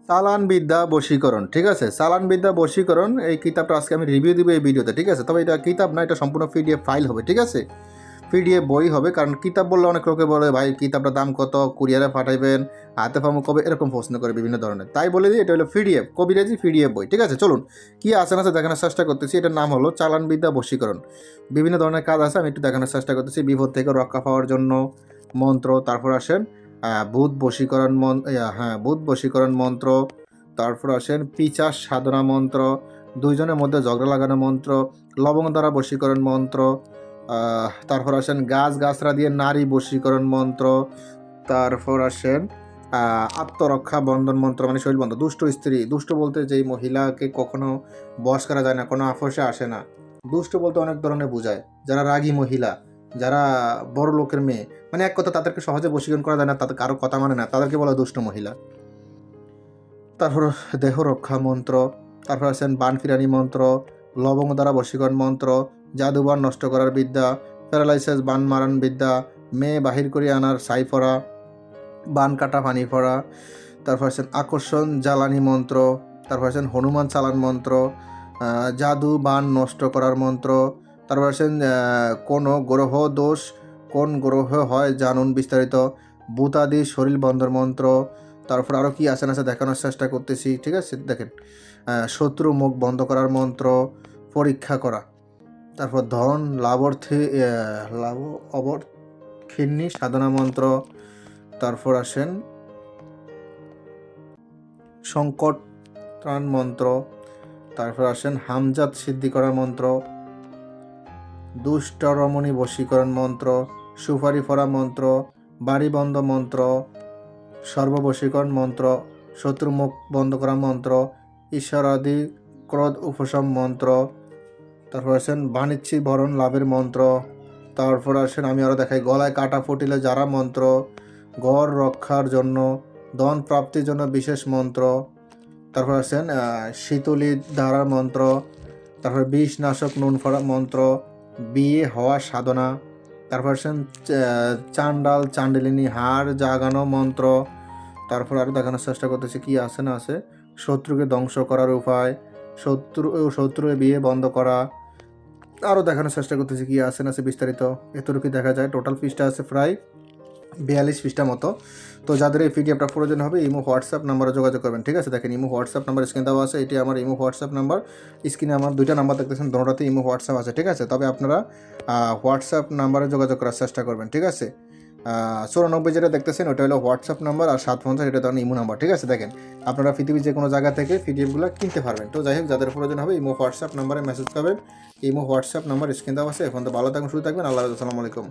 চালান বিদ্যা বশীকরণ, ঠিক আছে। চালান বিদ্যা বশীকরণ এই কিতাবটা আজকে আমি রিভিউ দিব এই ভিডিওতে, ঠিক আছে। তবে এটা কিতাব না, এটা সম্পূর্ণ পিডিএফ ফাইল হবে, ঠিক আছে। পিডিএফ বই হবে, কারণ কিতাব বললে অনেক লোকে বলে ভাই কিতাবটার দাম কত, কুরিয়ারে পাঠাইবেন, হাতে পাবো কবে, এরকম প্রশ্ন করে বিভিন্ন ধরনের। তাই বলে দিই এটা হলো পিডিএফ, কবিরাজি পিডিএফ বই, ঠিক আছে। চলুন কি আছে না আছে দেখানোর চেষ্টা করতেছি। এটার নাম হলো চালান বিদ্যা বশীকরণ। বিভিন্ন ধরনের কাজ আছে, আমি একটু দেখানোর চেষ্টা করতেছি। বিপদ থেকে রক্ষা পাওয়ার জন্য মন্ত্র, তারপর আসেন ভূত বশীকরণ ভূত বশীকরণ মন্ত্র, তারপর আসেন পিচাস সাধনা মন্ত্র, দুইজনের মধ্যে ঝগড়া লাগানো মন্ত্র, লবঙ্গ দ্বারা বশীকরণ মন্ত্র, তারপর আসেন গাছরা দিয়ে নারী বশীকরণ মন্ত্র, তারপর আসেন আত্মরক্ষা বন্ধন মন্ত্র, মানে শৈল বন্ধ, দুষ্ট স্ত্রী, দুষ্ট বলতে যেই মহিলাকে কখনো বশ করা যায় না, কোনো আপোষে আসে না। দুষ্ট বলতে অনেক ধরনের বোঝায়, যারা রাগী মহিলা, যারা বড় লোকের মেয়ে, মানে এক কথা তাদেরকে সহজে বশীকরণ করা যায় না, তাদের কারো কথা মানে না, তাদেরকে বলা দুষ্ট মহিলা। তারপর দেহ রক্ষা মন্ত্র, তারপর আছেন বান ফিরানি মন্ত্র, লবঙ্গ দ্বারা বশীকরণ মন্ত্র, জাদুবান নষ্ট করার বিদ্যা, প্যারালাইসিস বান মারান বিদ্যা, মেয়ে বাহির করে আনার সাই ফরা, বান কাটা পানি ফরা, তারপর আছেন আকর্ষণ জ্বালানি মন্ত্র, তারপর আছেন হনুমান চালান মন্ত্র, জাদু বান নষ্ট করার মন্ত্র, তারপর আছেন কোনো গ্রহ দোষ কোন গ্রহ হয় জানুন বিস্তারিত, ভূতাদি শরীর বন্ধর মন্ত্র, তারপর আরও কি আছে না দেখানোর চেষ্টা করতেছি, ঠিক আছে। দেখেন শত্রু মুখ বন্ধ করার মন্ত্র, পরীক্ষা করা, তারপর ধন লাভ অবর্ক্ষিণী সাধনা মন্ত্র, তারপর আসেন সংকট ত্রাণ মন্ত্র, তারপর আসেন হামজাত সিদ্ধি করার মন্ত্র, দুষ্ট রমণী বশীকরণ মন্ত্র, সুপারি ফরা মন্ত্র, বাড়ি বন্ধ মন্ত্র, সর্ববশীকরণ মন্ত্র, শত্রুমুখ বন্ধ করা মন্ত্র, ঈশ্বরাদি ক্রোধ উপশম মন্ত্র, তারপর আসেন বাণিজ্যিক ভরণ লাভের মন্ত্র, তারপর আসেন আমি আরও দেখাই গলায় কাটা ফুটিলে যারা মন্ত্র, ঘর রক্ষার জন্য, ধন প্রাপ্তির জন্য বিশেষ মন্ত্র, তারপর আসেন শীতলী ধারার মন্ত্র, তারপর বিষ নাশক নুন ফড়া মন্ত্র, বিয়ে হওয়া সাধনা, তারপর আসেন চান্ডাল চান্ডালিনী হাড় জাগানো মন্ত্র, তারপর আরও দেখানোর চেষ্টা করতেছি কি আছে না আছে, শত্রুকে ধ্বংস করার উপায়, শত্রুর বিয়ে বন্ধ করা, আরও দেখানোর চেষ্টা করতেছি কি আছে না আছে বিস্তারিত। এতটুকু দেখা যায়, টোটাল পৃষ্ঠা আছে প্রায় 42 পৃষ্ঠা মতো। তো যাদের এই পিডিএফটা প্রয়োজন হবে ইমো হোয়াটসঅ্যাপ নাম্বারে যোগাযোগ করবেন, ঠিক আছে। দেখেন ইমো হোয়াটসঅ্যাপ নাম্বার স্ক্রিনে দেওয়া আছে, এটি আমার ইমো হোয়াটসঅ্যাপ নাম্বার। স্ক্রিনে আমার দুইটা নাম্বার দেখতেছেন, দুটোতে ইমো হোয়াটসঅ্যাপ আছে, ঠিক আছে। তবে আপনারা হোয়াটসঅ্যাপ নাম্বারে যোগাযোগ করার চেষ্টা করবেন, ঠিক আছে। 94 যেটা দেখতেছেন ওটা হলো হোয়াটসঅ্যাপ নাম্বার, আর 750 এটা ধরেন ইমো নাম্বার, ঠিক আছে। দেখেন আপনারা পৃথিবীর যে কোনো জায়গা থেকে পিডিএফগুলো কিনতে পারবেন। তো যাই হোক, যাদের প্রয়োজন হবে ইমো হোয়াটসঅ্যাপ নাম্বারে মেসেজ করবেন। ইমো হোয়াটসঅ্যাপ নাম্বার স্ক্রিনে দেওয়া আছে। এখন তো ভালো থাকুন, সুস্থ থাকবেন। আল্লাহ হাফেজ, আসসালামু আলাইকুম।